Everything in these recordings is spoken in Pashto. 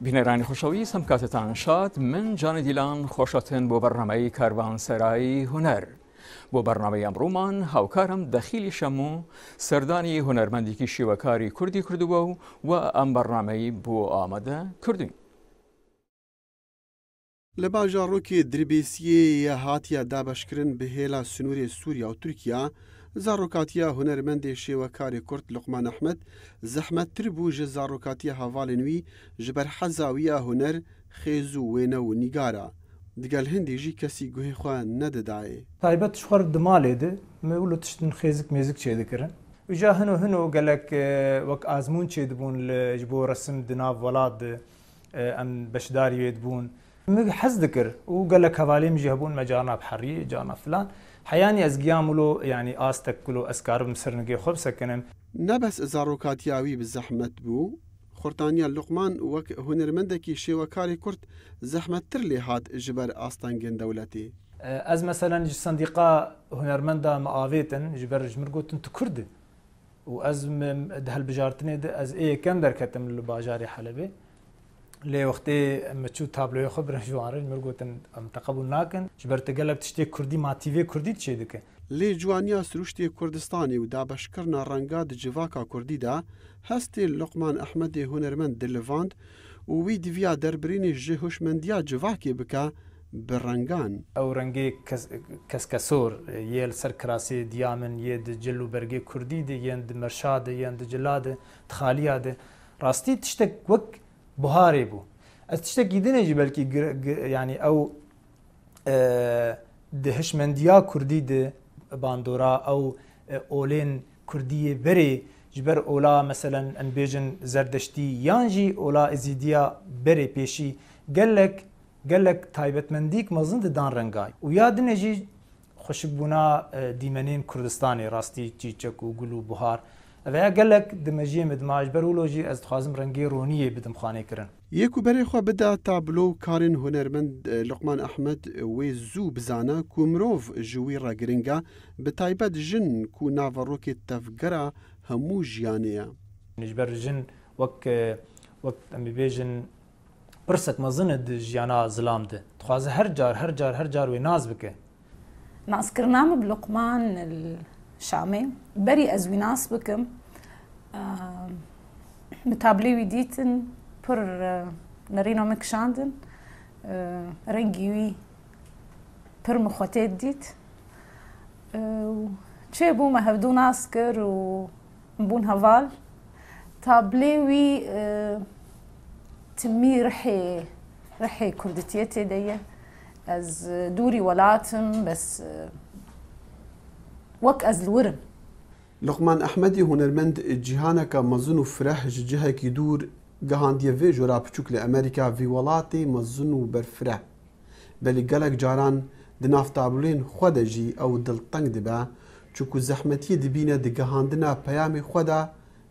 بینەرانی خۆشەویست هەم کاتتان شاد من جانی دیلان خۆشەتن بۆ بەرنامەی کاروانسەرایی هونەر بۆ بەرنامەی ئەمڕۆمان هاوکارم دەخیلی شەموو سەردانی هونەرمەندێکی شێوەکاری کوردی کردووە و ئەم بەرنامەی بۆ ئامادە کردوین. لە باژارۆکی دربێسیە هاتیە دابەشکردن بەهێلا سنوورێ سووریا و تورکیا زارۆکاتیە هونەرمەندێ شێوەکاری کورد لوقمان ئەحمەد زەحمەتتر بوو ژە زارۆکاتیە هەواڵی نوی ji ber حەزاویە هونەر خێز و وێنە و نیگارە دیگەل هەندێژی کەسی گوهی خوا نەدەدایێ تایبەت خوار دمالێدە مەولە تشتن خێزک مێزک چێ دەکردن وجا هەنو گەلک وەک ئازمون چێ دەبوون لە بۆ ڕسم دناو وڵات ئەم بەشداری وێ دەبوون حەز دەکرد و گەلک هەواڵێمژی هەبوون مەجانا بحەڕی جانا فلان حیانی از گیاملو یعنی آستک کلو اسکارم سرنگی خوب سکنم نبس زاروکاتیاوی به زحمت بو خورتانیا لقمان وک هنرمندکی شێوەکاری کورد زەحمەت تر لێ هات جبر ئاستانگەن دەولەتی از مثلا صندیقا هنرمندا معاویتن جبر جمر گوتن تو کرد و از دهل بجارتنی از ای کم درکتم لباجاری حلبه لی وقتی مچو تابلوی خود برنجواره مرگوتن تقبل نکن جبر تقلب تشتی کردی ماتیوی کردی چه دکه لی جوانیا سروشتی کردستانی و دابشکرنا رنگاد جواکا کردی دا هستی لقمان احمد هنرمند دلواند و وی دیویا دربرینی جهوشمندیا جواکی بکا برنگان او رنگی کسکسور یل سر کراسی دیامن ید جلو برگی کردی دی یند مرشاد یند جلاد تخالیاد راستی تشتک وک بهاری بو از تشتکی دنیجی بلکی یعنی او دهشمندیا کردی ده باندورا او اولین کردی بری جبر اولا مثلا انبیجن زردشتی یانجی اولا ازیدیا بری پیشی گلک تایبەتمەندیک مەزن دان رنگای و یا دنیجی خوشبونا دیمنین کردستانی راستی چیچک و گل و بهار و گلک دمجی مدماج برولوجی از خوازم رنگی رونیه بدم خانه کرن یکو بری خو بدا تابلو کارن هنرمند لقمان احمد و زو بزانه کو مروف جوی را گرنگا به تایبەت جن کو ناوروک تفگرا همو جیانه نجبر جن وک امی بیجن برسك مظند جيانا ظلام ده تخواز هر جار وناز بك ناس كرنام بلقمان الشامي بري از وناس بكم متابلي وديتن پر نرينو مكشاندن رنگيوي پر مخوتيت ديت چه بو ما هفدو ناسكر و مبون هفال تابليوي تمي رحي كردتيتي دي از دوري ولاتم بس وك از الورم لقمان احمدی هنرمند جیهانک مزن و فرح جهه کی دور گهاندیه وی جورا بچوک لامریکا وی ولاتی مزن و برفرح بلی گلک جاران دناف تابلین خود جی او دلتنگ دبا چوکو زحمتی دبینه دگهاندنا پیام خدا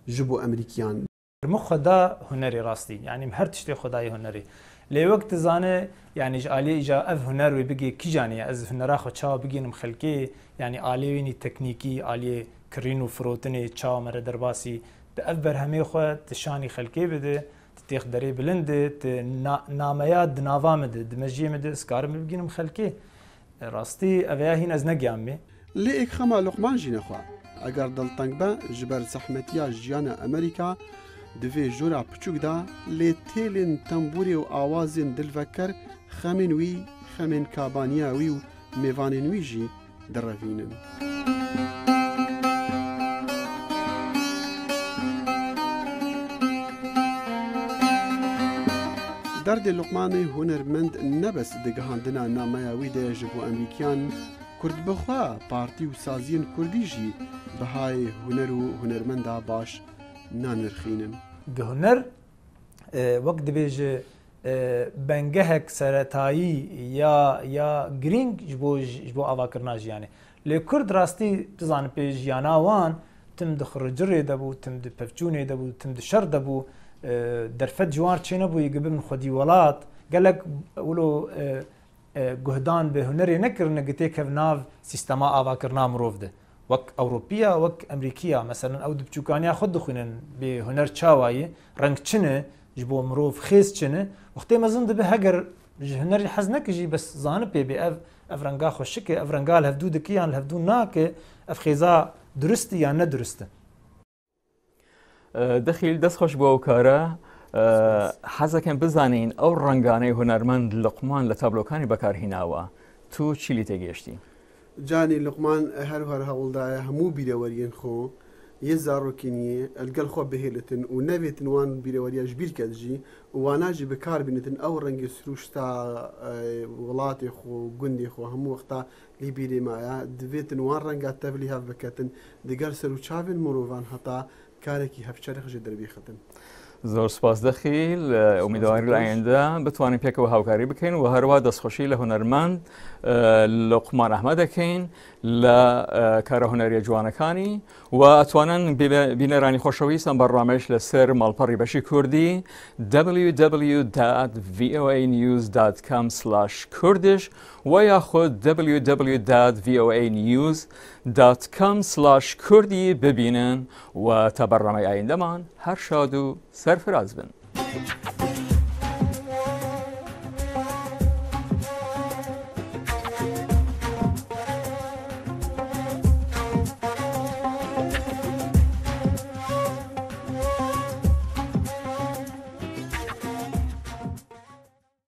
جبو امریکیان مخ خدا هنري راستي يعني مهر تشتي خداي هنري لي وقت زانه يعني علي اجا اف هنر وبقي كيجاني از هنرا خو تشا بقي مخلكي يعني اليويني تكنيكي الي كرينو فروتني تشا مر درباسي تأفبر همي خو تشاني خلكي بده تتيخ دري بلند ناميات نافامد دمجي مد سكار بقي مخلكي راستي افيا هنا از نقيامي لي اك خما لقمان جينا خو اگر دلتنگ با جبر زحمتيا جيانا امريكا دوی جورا پچوک دا لی تیلین تنبوری و آوازین دلوکر خمین وی خمین کابانیا وی و میوانین وی جی دروینن درد لقمانی هنرمند نبس دگهاندنا نامایاوی ده جبو امریکیان کرد بخوا پارتی و سازین کردی جی بهای هنر و هنرمندا باش نانرخینن هنر وقت بيج بنجهك سرتاي يا جرينج جبو افاكرناج يعني لكرد راستي تزان بيج ياناوان تم دخر جري دبو تم دبفجوني دبو تم دشر دبو دەرفەت جوار چێ نەبووی گەبن خودی وڵات گەلک ولو گوهدان بە هونەرێ نەکردنە گتێک کە ناو سیستەما ئاواکردنا مرۆڤ دە وەک ئەوروپیا وەک ئەمریکیا مەسەرەن ئەو بچووکانیا خود دخوێنن بێ هونەر چاوایە ڕنگ چنە ji bo mirov xêz çine wextê mezin dibe heger ji hunerî hez nekijî bes zanipê bê ev renga xweşik e ev renga hevdû dikî yan hevdû nake ev xêza durist e yan nedurist e. دەخیل دەست خۆش بۆ ئەو کارە حەزەکەم بزانین ئەو ڕنگانەی هونەرمەند لقمان لە تابلۆکانی بەکارهێناوە تو چی لی تێگەشتی؟ جانی لقمان هەروەها هەوڵدایە هەموو بیرەوەریان خۆ یە زارۆکینیە ئەلگەل خۆ بهێلتن و نەبێتن وان بیرەوەریاش بیرکەدژی واناژی بەکار بینێتن ئەو ڕەنگی سروشتا وڵاتی خۆ گوندی خۆ هەموو وەختا لی بیرێمایە دەبێتن وان ڕەنگات تەبلی هەف بکەتن دەگەر سەر و چاوێن مرۆڤان هەتا کارێکی هەفچەرخژە دەربیخەتن. زۆر سپاس دەخیل ئومیدواری لە ئایندە بتوانین پێکەوە هاوکاری بکەین و هەروە دەستخۆشی لە هونەرمەند لقمان ئەحمەد دەکەین لە کارە هونەریە جوانەکانی و ئەتوانن بینەرانی خۆشەویستان بەڕامێش لەسەر ماڵپەڕی بەشی کوردی www.voanews.com/kurdish و یاخود www.voanews.com/kurdی ببینن و تا بەڕامەی ئایندەمان هەر شاد و سەرفراز بن.